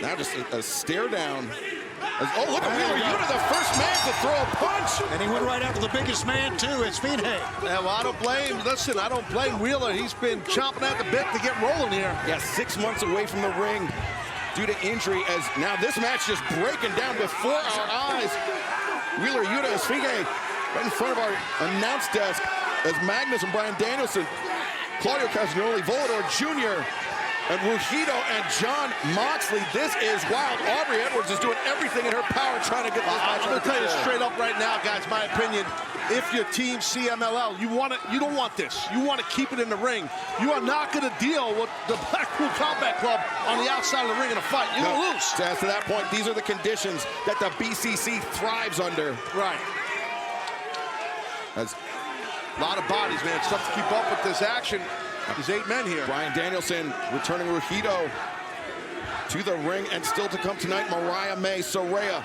Now just a stare down. Oh, look at Wheeler Yuta, the first man to throw a punch. And he went right after the biggest man, too, Esfinge. Yeah, well, I don't blame Wheeler. He's been chomping at the bit to get rolling here. Yeah, 6 months away from the ring due to injury, as now this match just breaking down before our eyes. Wheeler Yuta, Esfinge, right in front of our announce desk, as Magnus and Bryan Danielson, Claudio Castagnoli, Volador Jr., and Rugido and Jon Moxley. This is wild. Aubrey Edwards is doing everything in her power trying to get this match. I'm going to tell you straight up right now, guys, my opinion. If you're Team CMLL, you don't want this. You want to keep it in the ring. You are not going to deal with the Blackpool Combat Club on the outside of the ring in a fight. You're going to lose. So as to that point, these are the conditions that the BCC thrives under. Right. As a lot of bodies, man. It's tough to keep up with this action. There's 8 men here. Bryan Danielson returning Rugido to the ring, and still to come tonight, Mariah May Saraya,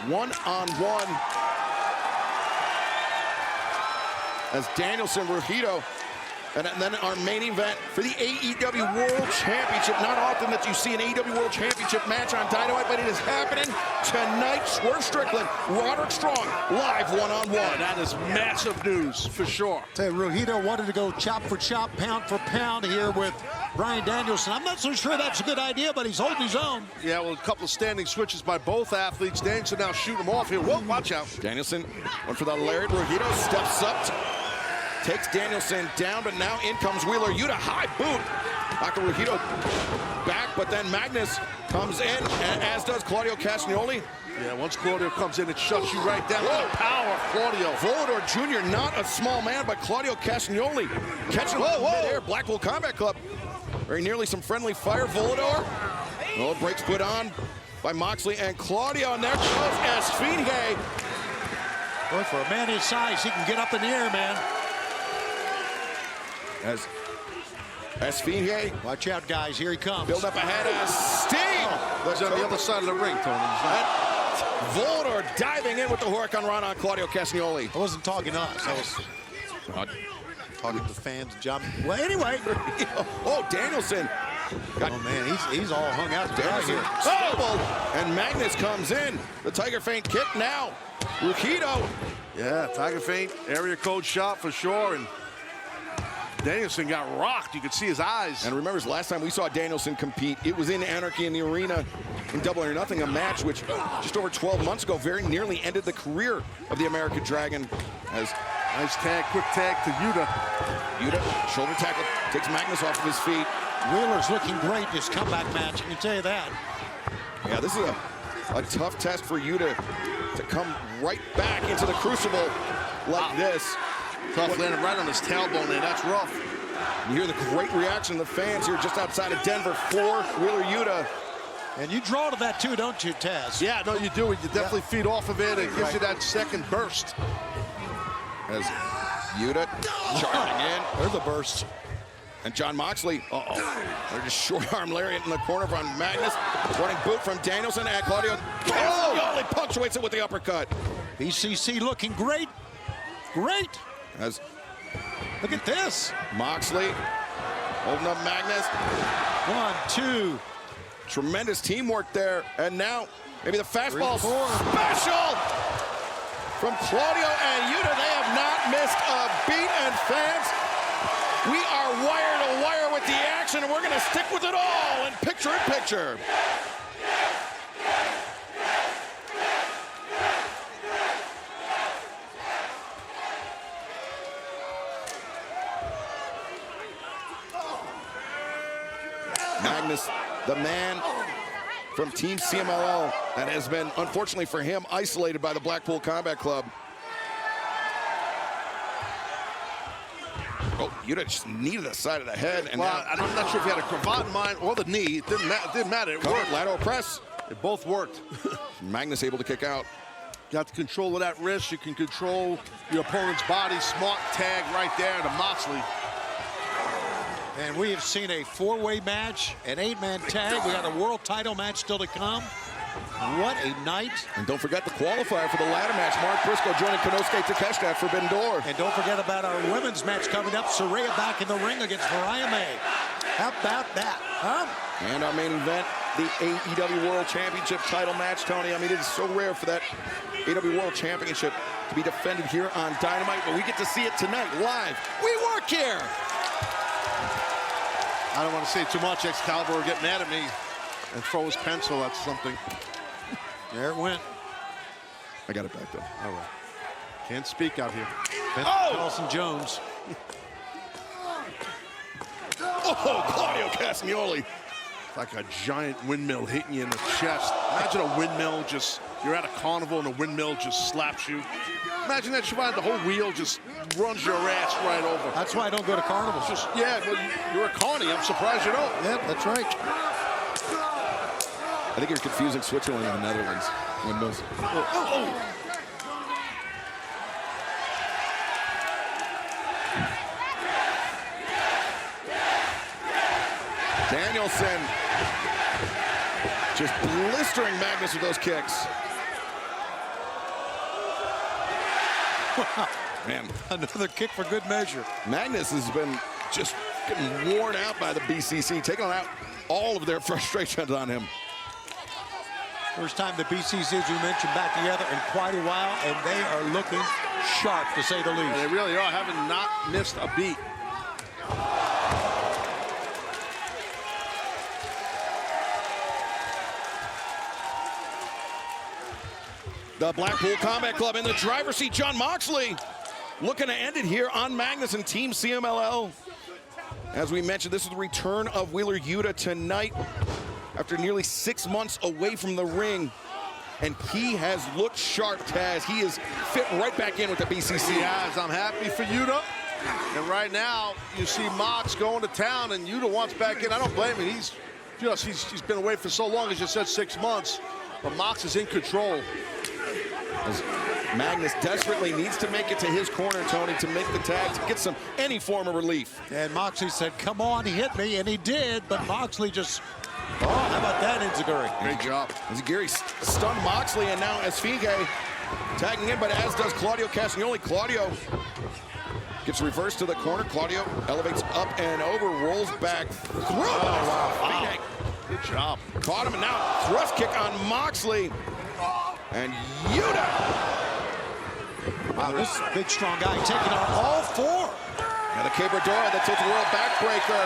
one-on-one. As Danielson, Rugido, and then our main event for the AEW World Championship. Not often that you see an AEW World Championship match on Dynamite, but it is happening tonight. Swerve Strickland, Roderick Strong, live one-on-one. Yeah, that is massive news, for sure. Say, Rugido wanted to go chop for chop, pound for pound here with Bryan Danielson. I'm not so sure that's a good idea, but he's holding his own. Yeah, well, a couple of standing switches by both athletes. Danielson now shooting him off here. Whoa, watch out. Danielson went for the lariat. Rugido steps up, takes Danielson down, but now in comes Wheeler Yuta, high boot. Dr. Rugido back, but then Magnus comes in, and as does Claudio Castagnoli. Yeah, once Claudio comes in, it shuts you right down. What power of Claudio. Volador Jr., not a small man, but Claudio Castagnoli catching him midair. Blackpool Combat Club, very nearly some friendly fire. Volador, breaks put on by Moxley and Claudio, and there goes Esfinge. Boy, for a man his size, he can get up in the air, man. As Esfinge, watch out, guys. Here he comes. Build up ahead as Sting. He's on the other side of the ring, Tony. Volador diving in with the Huracan Rana on Claudio Castagnoli. I wasn't talking to us. I was talking to the fans. John. Well, anyway. Oh, Danielson. Oh, man, he's all hung out Danielson here. Oh! And Magnus comes in. The Tiger Feint kick now. Rugido. Yeah, Tiger Feint, area code shot for sure. And Danielson got rocked. You could see his eyes. And remember, last time we saw Danielson compete, it was in Anarchy in the Arena in Double or Nothing, a match which just over 12 months ago very nearly ended the career of the American Dragon. As nice tag, quick tag to Yuta. Yuta, shoulder tackle, takes Magnus off of his feet. Wheeler's looking great in his comeback match, I can tell you that. Yeah, this is a tough test for Yuta to come right back into the crucible like this. Tough, landed right on his tailbone there. That's rough. You hear the great reaction of the fans here just outside of Denver for Wheeler Yuta. And you draw to that too, don't you, Taz? Yeah, no, you do. You definitely feed off of it. It gives you that second burst. As Yuta charging in. There's the burst. And Jon Moxley, they're just short arm lariat in the corner from Magnus. Running boot from Danielson, and Claudio Castagnoli punctuates it with the uppercut. BCC looking great. Great. As look at this. Moxley holding up Magnus. 1, 2. Tremendous teamwork there. And now maybe the fastball special from Claudio and Yuta. They have not missed a beat. And fans, we are wire to wire with the action, and we're going to stick with it all in picture-in-picture. Magnus, the man from Team CMLL that has been, unfortunately for him, isolated by the Blackpool Combat Club. Oh, Yuta just knee to the side of the head. And well, I'm not sure if he had a cravat in mind or the knee. It didn't matter. It worked. Lateral press. It both worked. Magnus able to kick out. Got the control of that wrist. You can control your opponent's body. Smart tag right there to Moxley. And we have seen a 4-way match, an 8-man tag. We got a world title match still to come. What a night. And don't forget the qualifier for the ladder match. Mark Briscoe joining Konosuke Takeshita at Forbidden Door. And don't forget about our women's match coming up. Saraya back in the ring against Mariah May. How about that, huh? And our main event the AEW World Championship title match, Tony. I mean, it is so rare for that AEW World Championship to be defended here on Dynamite, but we get to see it tonight live. We work here. I don't want to say too much. Excalibur will get mad at me and throw his pencil. That's something. There it went. I got it back though. All right. Can't speak out here. Carlson Jones. Oh, Claudio Castagnoli. It's like a giant windmill hitting you in the chest. Imagine a windmill just, you're at a carnival and a windmill just slaps you. Imagine that you the whole wheel just runs your ass right over. That's why I don't go to carnivals. Just, yeah, well, you're a carny. I'm surprised you don't. Yep, that's right. I think you're confusing Switzerland and the Netherlands. Windmills. Danielson just blistering Magnus with those kicks. Wow. Man, Another kick for good measure. Magnus has been just getting worn out by the BCC, taking out all of their frustrations on him. First time the BCC, as we mentioned, back together in quite a while, and they are looking sharp, to say the least. And they really are, having not missed a beat. The Blackpool Combat Club in the driver's seat. John Moxley looking to end it here on Magnus and Team CMLL. As we mentioned, this is the return of Wheeler Yuta tonight after nearly 6 months away from the ring. And he has looked sharp, Taz. He is fit right back in with the BCC. He has. I'm happy for Yuta. And right now, you see Mox going to town, and Yuta wants back in. I don't blame him. He's been away for so long, as you said, 6 months. But Mox is in control. As Magnus desperately needs to make it to his corner, Tony, to make the tag, to get any form of relief. And Moxley said, come on, hit me, and he did, but Moxley just, oh, how about that, Enziguri? Great job. Enziguri stunned Moxley, and now Esfinge tagging in, but as does Claudio Castagnoli. Claudio gets reversed to the corner. Claudio elevates up and over, rolls back through. Oh, wow. Good job. Caught him, and now thrust kick on Moxley. And Yuta. Wow, this big, strong guy taking on all four. And the Cabradora, the tilt-a-whirl backbreaker.